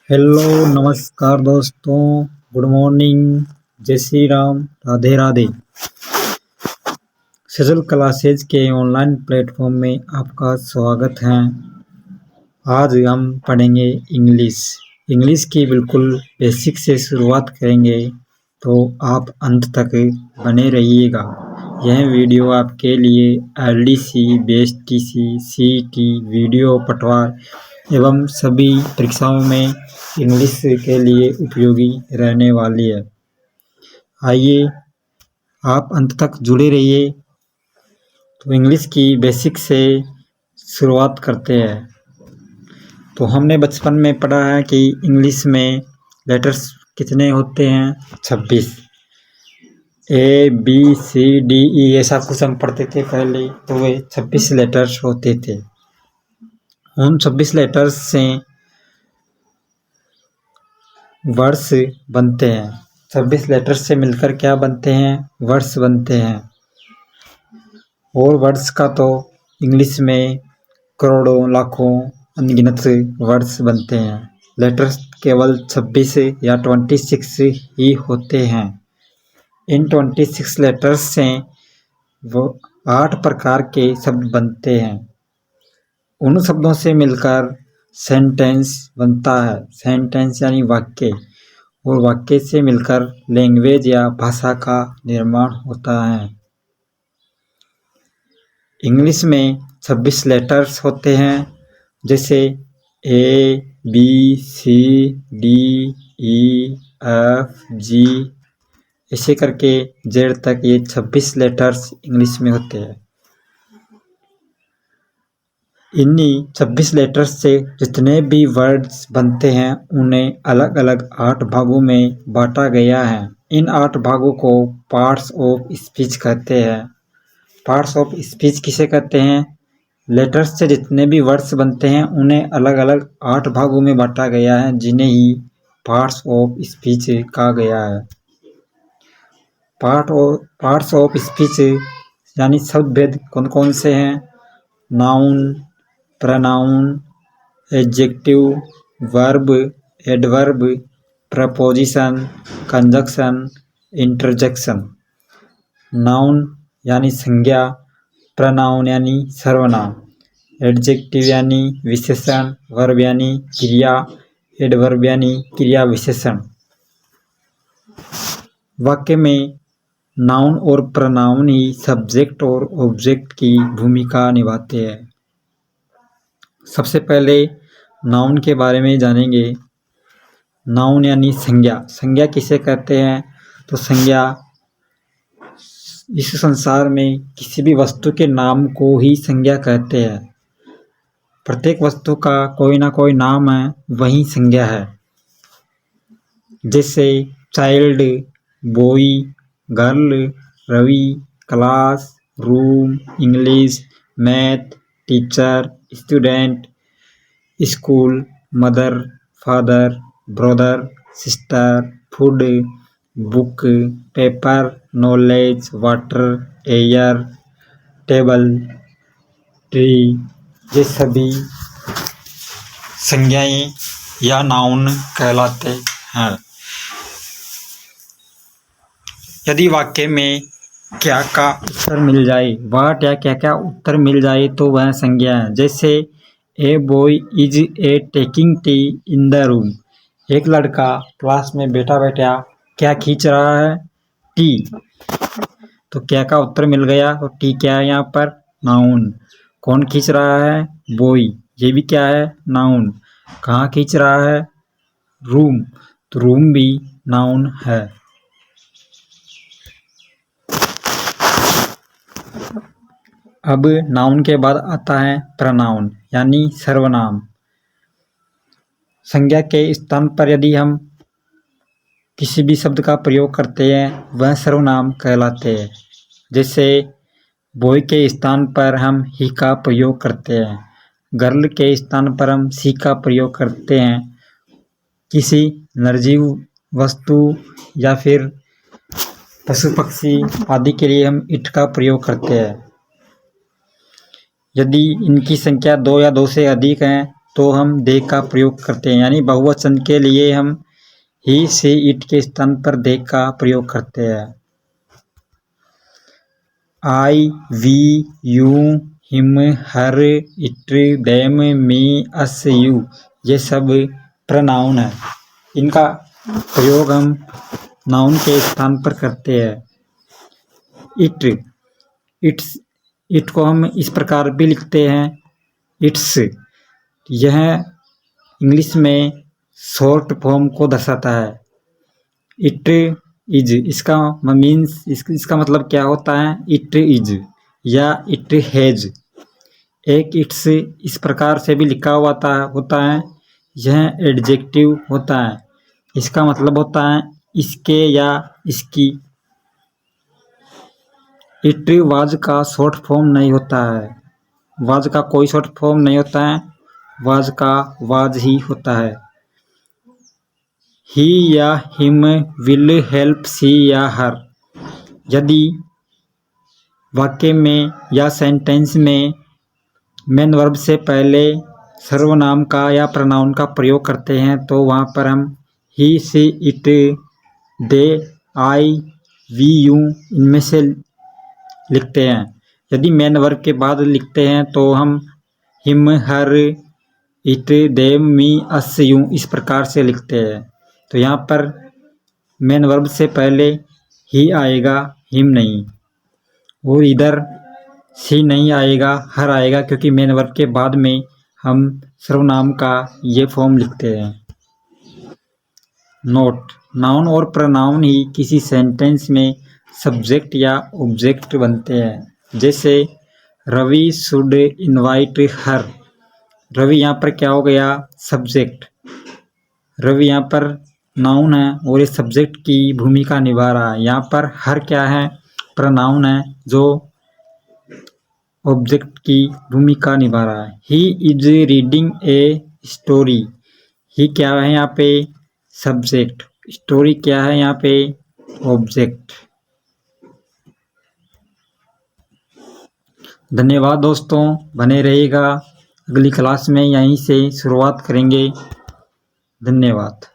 Hello, नमस्कार दोस्तों। Good morning. जय श्री राम। राधे राधे। सजल क्लासेज के ऑनलाइन प्लेटफॉर्म में आपका स्वागत है। आज हम पढ़ेंगे इंग्लिश। इंग्लिश की बिल्कुल बेसिक से शुरुआत करेंगे, तो आप अंत तक बने रहिएगा। यह वीडियो आपके लिए एलडीसी, बीएसटीसी, सीईटी, वीडियो पटवार एवं सभी परीक्षाओं में इंग्लिश के लिए उपयोगी रहने वाली है। आइए आप अंत तक जुड़े रहिए। तो इंग्लिश की बेसिक से शुरुआत करते हैं। तो हमने बचपन में पढ़ा है कि इंग्लिश में लेटर्स कितने होते हैं? 26। ए बी सी डी ई ऐसा कुछ हम पढ़ते थे पहले, तो वे 26 लेटर्स होते थे। उन 26 लेटर्स से वर्ड्स बनते हैं। 26 लेटर्स से मिलकर क्या बनते हैं? वर्ड्स बनते हैं। और वर्ड्स का तो इंग्लिश में करोड़ों, लाखों, अनगिनत वर्ड्स बनते हैं। लेटर्स केवल 26 या 26 ही होते हैं। इन 26 लेटर्स से वो 8 प्रकार के शब्द बनते हैं। उन शब्दों से मिलकर सेंटेंस बनता है। सेंटेंस यानी वाक्य, और वाक्य से मिलकर लैंग्वेज या भाषा का निर्माण होता है। इंग्लिश में 26 लेटर्स होते हैं, जैसे A B C D E F G ऐसे करके जेड तक ये 26 लेटर्स इंग्लिश में होते हैं। इन्हीं 26 लेटर्स से जितने भी वर्ड्स बनते हैं उन्हें अलग अलग 8 भागों में बांटा गया है। इन 8 भागों को पार्ट्स ऑफ स्पीच कहते हैं। पार्ट्स ऑफ स्पीच किसे कहते हैं? लेटर्स से जितने भी वर्ड्स बनते हैं उन्हें अलग अलग 8 भागों में बांटा गया है, जिन्हें ही पार्ट्स ऑफ स्पीच कहा गया है। पार्ट्स ऑफ स्पीच यानी शब्द भेद कौन कौन से हैं? Noun, pronoun, adjective, verb, adverb, preposition, conjunction, interjection. Noun यानी संज्ञा, प्रनाउन यानी सर्वनाम, एडजेक्टिव यानी विशेषण, वर्ब यानी क्रिया, एडवर्ब यानी क्रिया विशेषण। वाक्य में नाउन और प्रनाउन ही सब्जेक्ट और ऑब्जेक्ट की भूमिका निभाते हैं। सबसे पहले नाउन के बारे में जानेंगे। नाउन यानी संज्ञा। संज्ञा किसे कहते हैं? तो संज्ञा इस संसार में किसी भी वस्तु के नाम को ही संज्ञा कहते हैं। प्रत्येक वस्तु का कोई ना कोई नाम है, वही संज्ञा है। जैसे child, boy, girl, Ravi, class, room, English, math, teacher, student, school, mother, father, brother, sister, food, book, paper, knowledge, water, air, table, tree, ये सभी संज्ञाएं या नाउन कहलाते हैं। यदि वाक्य में क्या का उत्तर मिल जाए, व्हाट या क्या क्या उत्तर मिल जाए, तो वह संज्ञा है। जैसे a boy is a taking tea in the room. एक लड़का क्लास में बैठा बैठा क्या खींच रहा है? टी। तो क्या का उत्तर मिल गया। तो टी क्या है यहाँ पर? नाउन। कौन खींच रहा है? बॉय। ये भी क्या है? नाउन। कहाँ खींच रहा है? रूम। तो रूम भी नाउन है। अब नाउन के बाद आता है प्रनाउन यानी सर्वनाम। संज्ञा के स्थान पर यदि हम किसी भी शब्द का प्रयोग करते हैं, वह सर्वनाम कहलाते हैं। जैसे बॉय के स्थान पर हम ही का प्रयोग करते हैं, गर्ल के स्थान पर हम सी का प्रयोग करते हैं। किसी निर्जीव वस्तु या फिर पशु पक्षी आदि के लिए हम इट का प्रयोग करते हैं। यदि इनकी संख्या 2 या 2 से अधिक है, तो हम दे का प्रयोग करते हैं, यानी बहुवचन के लिए हम ही से इट के स्थान पर दे का प्रयोग करते हैं। I, we, you, him, her, it, them, me, us, you, ये सब प्रनाउन है। इनका प्रयोग हम नाउन के स्थान पर करते हैं। इट को हम इस प्रकार भी लिखते हैं, इट्स। यह इंग्लिश में शॉर्ट फॉर्म को दर्शाता है। इट इज, इसका मतलब क्या होता है? इट इज या इट हैज। एक इट्स इस प्रकार से भी लिखा हुआ होता है, यह एडजेक्टिव होता है। इसका मतलब होता है इसके या इसकी। इट वाज का शॉर्ट फॉर्म नहीं होता है, वाज का कोई शॉर्ट फॉर्म नहीं होता है, वाज का वाज ही होता है। ही या हिम विल हेल्प सी या हर। यदि वाक्य में या सेंटेंस में मेन वर्ब से पहले सर्वनाम का या प्रनाउन का प्रयोग करते हैं तो वहाँ पर हम he, she, it, they, I, we, you इनमें से लिखते हैं। यदि मेन वर्ब के बाद लिखते हैं तो हम him, her, it, them, me, us, you इस प्रकार से लिखते हैं। तो यहाँ पर मेन वर्ब से पहले ही आएगा, हिम नहीं। और इधर सी नहीं आएगा, हर आएगा, क्योंकि मेन वर्ब के बाद में हम सर्वनाम का ये फॉर्म लिखते हैं। नोट: नाउन और प्रनाउन ही किसी सेंटेंस में सब्जेक्ट या ऑब्जेक्ट बनते हैं। जैसे Ravi should invite her. Ravi यहाँ पर क्या हो गया? सब्जेक्ट। रवि यहाँ पर नाउन है और ये सब्जेक्ट की भूमिका निभा रहा है। यहाँ पर हर क्या है? प्रनाउन है जो ऑब्जेक्ट की भूमिका निभा रहा है। He is reading a story. He क्या है यहाँ पे? सब्जेक्ट। स्टोरी क्या है यहाँ पे? ऑब्जेक्ट। धन्यवाद दोस्तों, बने रहिएगा। अगली क्लास में यहीं से शुरुआत करेंगे। धन्यवाद।